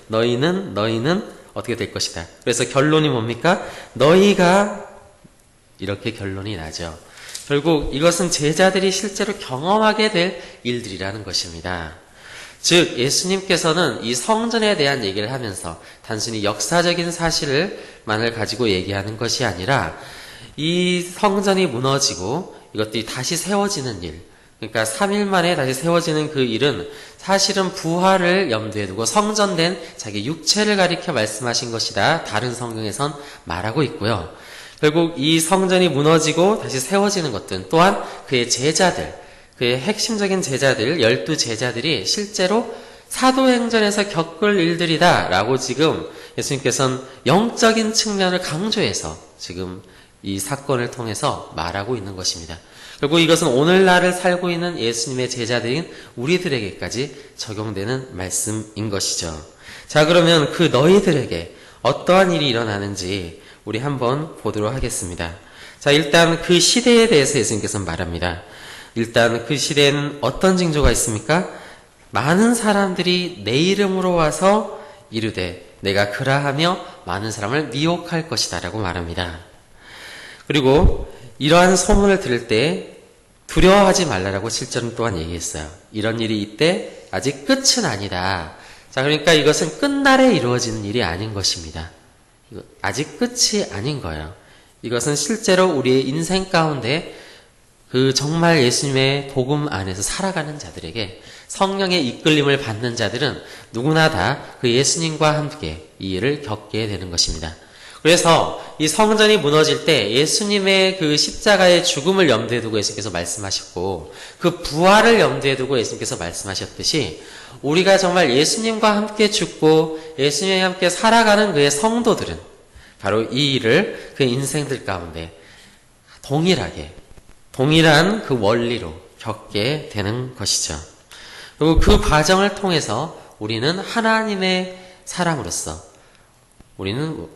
너희는 어떻게 될 것이다. 그래서 결론이 뭡니까? 너희가 이렇게 결론이 나죠. 결국 이것은 제자들이 실제로 경험하게 될 일들이라는 것입니다. 예수님께서는 이 성전에 대한 얘기를 하면서 단순히 역사적인 사실만을 가지고 얘기하는 것이 아니라 이 성전이 무너지고 이것들이 다시 세워지는 일, 그러니까 3일 만에 다시 세워지는 그 일은 사실은 부활을 염두에 두고 성전된 자기 육체를 가리켜 말씀하신 것이다. 다른 성경에선 말하고 있고요. 결국 이 성전이 무너지고 다시 세워지는 것들 또한 그의 제자들, 그의 핵심적인 제자들, 12제자들이 실제로 사도행전에서 겪을 일들이다 라고 지금 예수님께서는 영적인 측면을 강조해서 지금 이 사건을 통해서 말하고 있는 것입니다. 결국 이것은 오늘날을 살고 있는 예수님의 제자들인 우리들에게까지 적용되는 말씀인 것이죠. 자, 그러면 그 너희들에게 어떠한 일이 일어나는지 우리 한번 보도록 하겠습니다. 자, 일단 그 시대에 대해서 예수님께서는 말합니다. 일단 그 시대에는 어떤 징조가 있습니까? 많은 사람들이 내 이름으로 와서 이르되 내가 그라하며 많은 사람을 미혹할 것이다 라고 말합니다. 그리고 이러한 소문을 들을 때 두려워하지 말라라고 7절은 또한 얘기했어요. 이런 일이 이때 아직 끝은 아니다. 자, 그러니까 이것은 끝날에 이루어지는 일이 아닌 것입니다. 아직 끝이 아닌 거예요. 이것은 실제로 우리의 인생 가운데 그 정말 예수님의 복음 안에서 살아가는 자들에게 성령의 이끌림을 받는 자들은 누구나 다 그 예수님과 함께 이 일을 겪게 되는 것입니다. 그래서 이 성전이 무너질 때 예수님의 그 십자가의 죽음을 염두에 두고 예수님께서 말씀하셨고 그 부활을 염두에 두고 예수님께서 말씀하셨듯이 우리가 정말 예수님과 함께 죽고 예수님과 함께 살아가는 그의 성도들은 바로 이 일을 그 인생들 가운데 동일한 그 원리로 겪게 되는 것이죠. 그리고 그 과정을 통해서 우리는 하나님의 사람으로서 우리는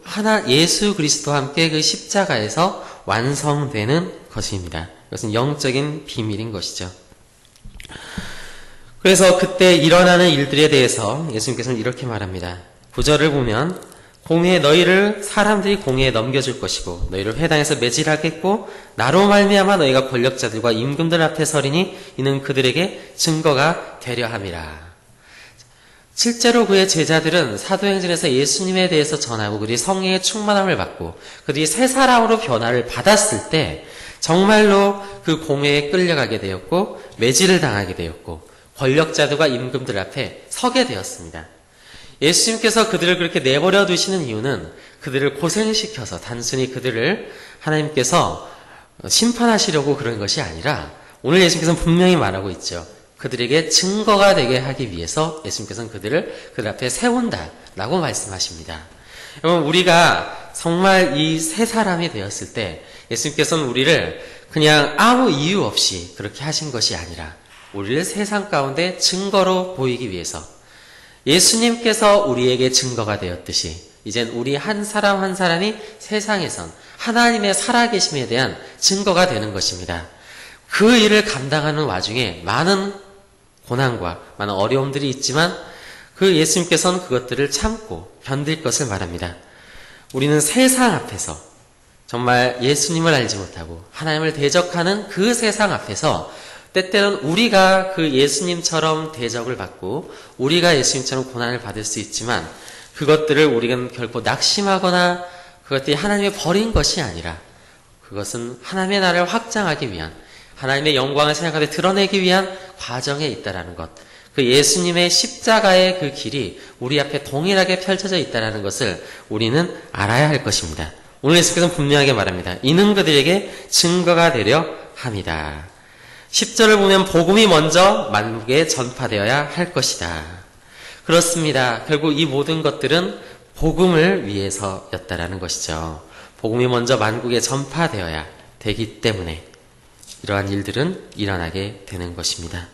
예수 그리스도와 함께 그 십자가에서 완성되는 것입니다. 이것은 영적인 비밀인 것이죠. 그래서 그때 일어나는 일들에 대해서 예수님께서는 이렇게 말합니다. 9절을 보면 공회에 사람들이 공회에 넘겨줄 것이고 너희를 회당에서 매질하겠고 나로 말미암아 너희가 권력자들과 임금들 앞에 서리니 이는 그들에게 증거가 되려 함이라. 실제로 그의 제자들은 사도행전에서 예수님에 대해서 전하고 그들이 성령의 충만함을 받고 그들이 새 사람으로 변화를 받았을 때 정말로 그 공회에 끌려가게 되었고 매질을 당하게 되었고 권력자들과 임금들 앞에 서게 되었습니다. 예수님께서 그들을 그렇게 내버려 두시는 이유는 그들을 고생시켜서 단순히 그들을 하나님께서 심판하시려고 그런 것이 아니라 오늘 예수님께서는 분명히 말하고 있죠. 그들에게 증거가 되게 하기 위해서 예수님께서는 그들을 그들 앞에 세운다라고 말씀하십니다. 여러분, 우리가 정말 이 새 사람이 되었을 때 예수님께서는 우리를 그냥 아무 이유 없이 그렇게 하신 것이 아니라 우리를 세상 가운데 증거로 보이기 위해서 예수님께서 우리에게 증거가 되었듯이 이젠 우리 한 사람 한 사람이 세상에선 하나님의 살아계심에 대한 증거가 되는 것입니다. 그 일을 감당하는 와중에 많은 고난과 많은 어려움들이 있지만 그 예수님께서는 그것들을 참고 견딜 것을 말합니다. 우리는 세상 앞에서 정말 예수님을 알지 못하고 하나님을 대적하는 그 세상 앞에서 때때로는 우리가 그 예수님처럼 대적을 받고 우리가 예수님처럼 고난을 받을 수 있지만 그것들을 우리가 결코 낙심하거나 그것들이 하나님이 버린 것이 아니라 그것은 하나님의 나라를 확장하기 위한 하나님의 영광을 생각하되 드러내기 위한 과정에 있다라는 것. 그 예수님의 십자가의 그 길이 우리 앞에 동일하게 펼쳐져 있다라는 것을 우리는 알아야 할 것입니다. 오늘 예수께서는 분명하게 말합니다. 이는 그들에게 증거가 되려 함이다. 10절을 보면 복음이 먼저 만국에 전파되어야 할 것이다. 그렇습니다. 결국 이 모든 것들은 복음을 위해서였다라는 것이죠. 복음이 먼저 만국에 전파되어야 되기 때문에 이러한 일들은 일어나게 되는 것입니다.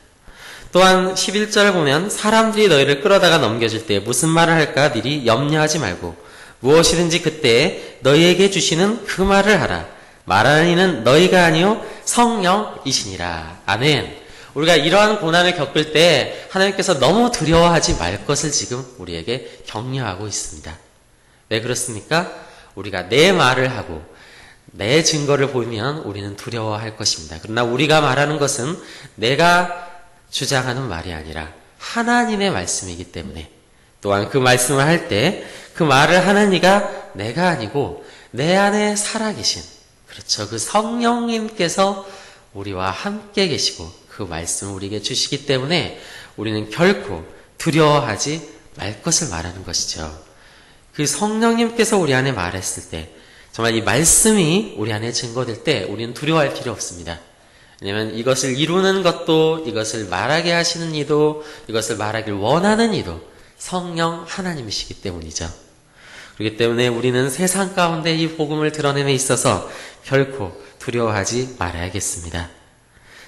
또한 11절을 보면 사람들이 너희를 끌어다가 넘겨줄 때 무슨 말을 할까 미리 염려하지 말고 무엇이든지 그때 너희에게 주시는 그 말을 하라. 말하는 이는 너희가 아니요 성령이시니라. 아멘. 우리가 이러한 고난을 겪을 때 하나님께서 너무 두려워하지 말 것을 지금 우리에게 격려하고 있습니다. 왜 그렇습니까? 우리가 내 말을 하고 내 증거를 보이면 우리는 두려워할 것입니다. 그러나 우리가 말하는 것은 내가 주장하는 말이 아니라 하나님의 말씀이기 때문에, 또한 그 말씀을 할 때 그 말을 하는 이가 내가 아니고 내 안에 살아계신, 그렇죠, 그 성령님께서 우리와 함께 계시고 그 말씀을 우리에게 주시기 때문에 우리는 결코 두려워하지 말 것을 말하는 것이죠. 그 성령님께서 우리 안에 말했을 때, 정말 이 말씀이 우리 안에 증거될 때 우리는 두려워할 필요 없습니다. 왜냐하면 이것을 이루는 것도, 이것을 말하게 하시는 이도, 이것을 말하길 원하는 이도 성령 하나님이시기 때문이죠. 그렇기 때문에 우리는 세상 가운데 이 복음을 드러냄에 있어서 결코 두려워하지 말아야겠습니다.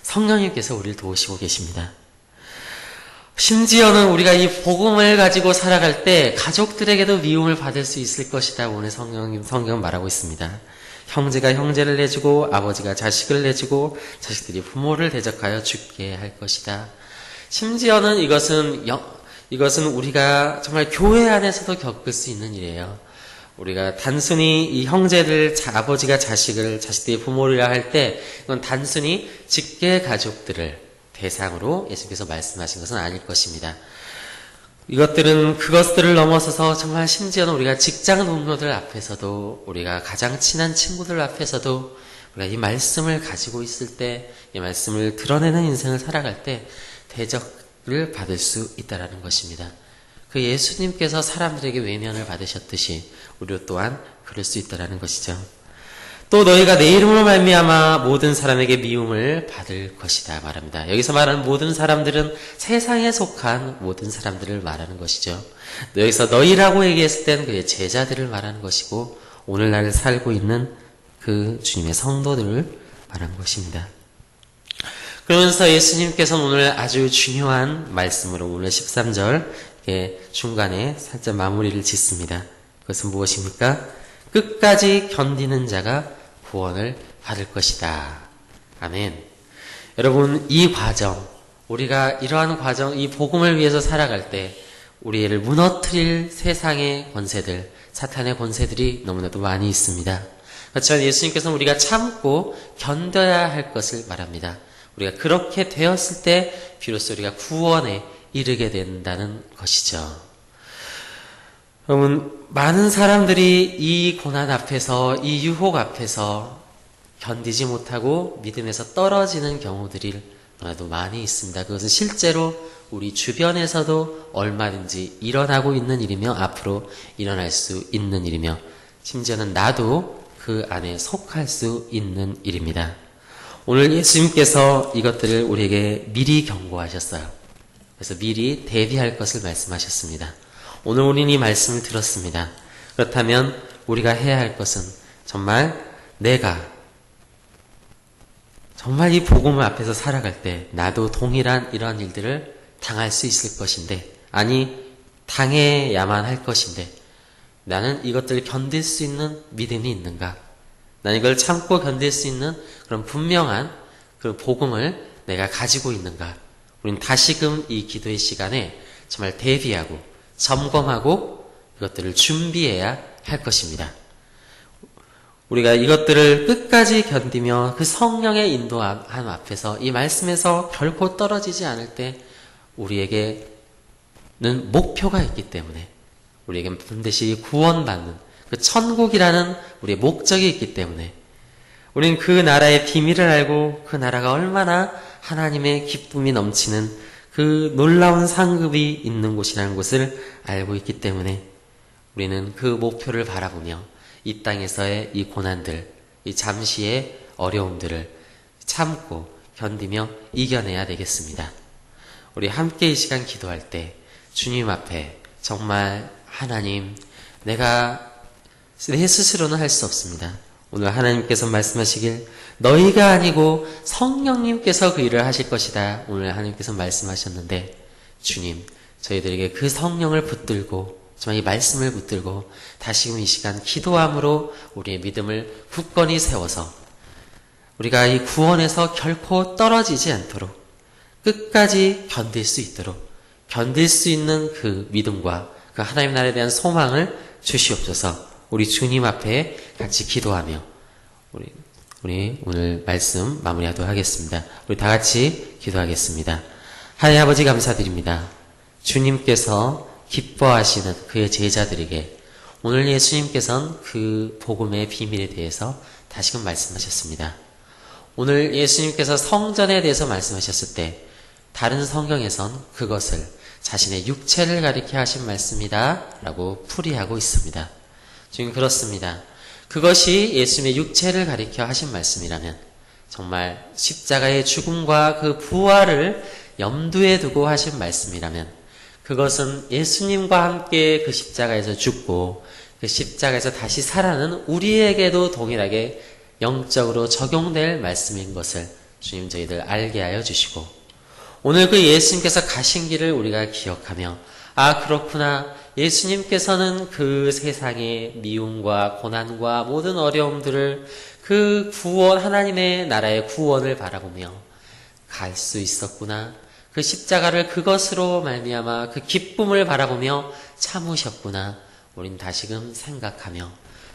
성령님께서 우리를 도우시고 계십니다. 심지어는 우리가 이 복음을 가지고 살아갈 때 가족들에게도 미움을 받을 수 있을 것이다. 오늘 성경은 말하고 있습니다. 형제가 형제를 내주고 아버지가 자식을 내주고 자식들이 부모를 대적하여 죽게 할 것이다. 심지어는 이것은 우리가 정말 교회 안에서도 겪을 수 있는 일이에요. 우리가 단순히 이 형제들, 아버지가 자식을, 자식들이 부모를 할 때 이건 단순히 직계 가족들을 대상으로 예수님께서 말씀하신 것은 아닐 것입니다. 그것들을 넘어서서 정말 심지어는 우리가 직장 동료들 앞에서도, 우리가 가장 친한 친구들 앞에서도 우리가 이 말씀을 가지고 있을 때, 이 말씀을 드러내는 인생을 살아갈 때 대적을 받을 수 있다는 것입니다. 그 예수님께서 사람들에게 외면을 받으셨듯이 우리 또한 그럴 수 있다는 것이죠. 또 너희가 내 이름으로 말미암아 모든 사람에게 미움을 받을 것이다 말합니다. 여기서 말하는 모든 사람들은 세상에 속한 모든 사람들을 말하는 것이죠. 여기서 너희라고 얘기했을 때는 그의 제자들을 말하는 것이고, 오늘날 살고 있는 그 주님의 성도들을 말하는 것입니다. 그러면서 예수님께서는 오늘 아주 중요한 말씀으로 오늘 13절 중간에 살짝 마무리를 짓습니다. 그것은 무엇입니까? 끝까지 견디는 자가 구원을 받을 것이다. 아멘. 여러분, 이 과정, 우리가 이러한 과정, 이 복음을 위해서 살아갈 때 우리를 무너뜨릴 세상의 권세들, 사탄의 권세들이 너무나도 많이 있습니다. 그렇지만 예수님께서는 우리가 참고 견뎌야 할 것을 말합니다. 우리가 그렇게 되었을 때 비로소 우리가 구원에 이르게 된다는 것이죠. 여러분, 많은 사람들이 이 고난 앞에서, 이 유혹 앞에서 견디지 못하고 믿음에서 떨어지는 경우들이 너무나도 많이 있습니다. 그것은 실제로 우리 주변에서도 얼마든지 일어나고 있는 일이며 앞으로 일어날 수 있는 일이며, 심지어는 나도 그 안에 속할 수 있는 일입니다. 오늘 예수님께서 이것들을 우리에게 미리 경고하셨어요. 그래서 미리 대비할 것을 말씀하셨습니다. 오늘 우리는 이 말씀을 들었습니다. 그렇다면 우리가 해야 할 것은 정말 내가 정말 이 복음을 앞에서 살아갈 때 나도 동일한 이러한 일들을 당할 수 있을 것인데, 아니 당해야만 할 것인데 나는 이것들을 견딜 수 있는 믿음이 있는가? 나는 이걸 참고 견딜 수 있는 그런 분명한 그 복음을 내가 가지고 있는가? 우리는 다시금 이 기도의 시간에 정말 대비하고 점검하고 이것들을 준비해야 할 것입니다. 우리가 이것들을 끝까지 견디며 그 성령의 인도함 앞에서, 이 말씀에서 결코 떨어지지 않을 때 우리에게는 목표가 있기 때문에, 우리에게는 반드시 구원받는 그 천국이라는 우리의 목적이 있기 때문에, 우리는 그 나라의 비밀을 알고 그 나라가 얼마나 하나님의 기쁨이 넘치는 그 놀라운 상급이 있는 곳이라는 것을 알고 있기 때문에 우리는 그 목표를 바라보며 이 땅에서의 이 고난들, 이 잠시의 어려움들을 참고 견디며 이겨내야 되겠습니다. 우리 함께 이 시간 기도할 때 주님 앞에 정말 하나님, 내가 내 스스로는 할 수 없습니다. 오늘 하나님께서 말씀하시길 너희가 아니고 성령님께서 그 일을 하실 것이다. 오늘 하나님께서 말씀하셨는데, 주님, 저희들에게 그 성령을 붙들고 정말 이 말씀을 붙들고 다시금 이 시간 기도함으로 우리의 믿음을 굳건히 세워서 우리가 이 구원에서 결코 떨어지지 않도록 끝까지 견딜 수 있도록 견딜 수 있는 그 믿음과 그 하나님 나라에 대한 소망을 주시옵소서. 우리 주님 앞에 같이 기도하며 우리 오늘 말씀 마무리하도록 하겠습니다. 우리 다 같이 기도하겠습니다. 하나님 아버지 감사드립니다. 주님께서 기뻐하시는 그의 제자들에게 오늘 예수님께서는 그 복음의 비밀에 대해서 다시금 말씀하셨습니다. 오늘 예수님께서 성전에 대해서 말씀하셨을 때 다른 성경에선 그것을 자신의 육체를 가리켜 하신 말씀이다 라고 풀이하고 있습니다. 지금 그렇습니다. 그것이 예수님의 육체를 가리켜 하신 말씀이라면 정말 십자가의 죽음과 그 부활을 염두에 두고 하신 말씀이라면 그것은 예수님과 함께 그 십자가에서 죽고 그 십자가에서 다시 살아나는 우리에게도 동일하게 영적으로 적용될 말씀인 것을 주님 저희들 알게 하여 주시고 오늘 그 예수님께서 가신 길을 우리가 기억하며 그렇구나 예수님께서는 그 세상의 미움과 고난과 모든 어려움들을 그 구원 하나님의 나라의 구원을 바라보며 갈 수 있었구나 그 십자가를 그것으로 말미암아 그 기쁨을 바라보며 참으셨구나 우린 다시금 생각하며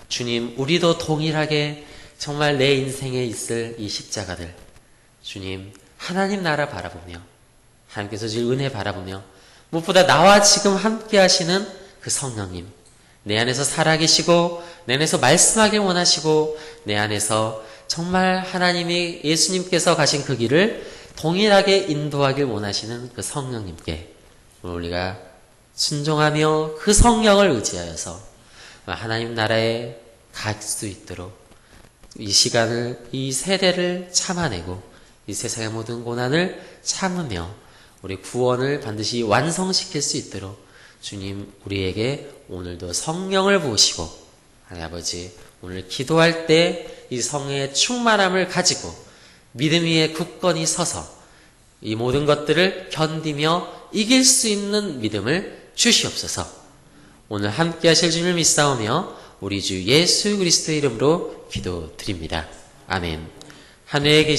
주님 우리도 동일하게 정말 내 인생에 있을 이 십자가들 주님 하나님 나라 바라보며 하나님께서 주실 은혜 바라보며 무엇보다 나와 지금 함께 하시는 그 성령님 내 안에서 살아계시고 내 안에서 말씀하길 원하시고 내 안에서 정말 하나님이 예수님께서 가신 그 길을 동일하게 인도하길 원하시는 그 성령님께 오늘 우리가 순종하며 그 성령을 의지하여서 하나님 나라에 갈 수 있도록 이 시간을 이 세대를 참아내고 이 세상의 모든 고난을 참으며 우리 구원을 반드시 완성시킬 수 있도록 주님 우리에게 오늘도 성령을 부으시고 하나님 아버지 오늘 기도할 때 이 성령의 충만함을 가지고 믿음 위에 굳건히 서서 이 모든 것들을 견디며 이길 수 있는 믿음을 주시옵소서. 오늘 함께 하실 주님을 믿사오며 우리 주 예수 그리스도의 이름으로 기도드립니다. 아멘. 하늘에 계신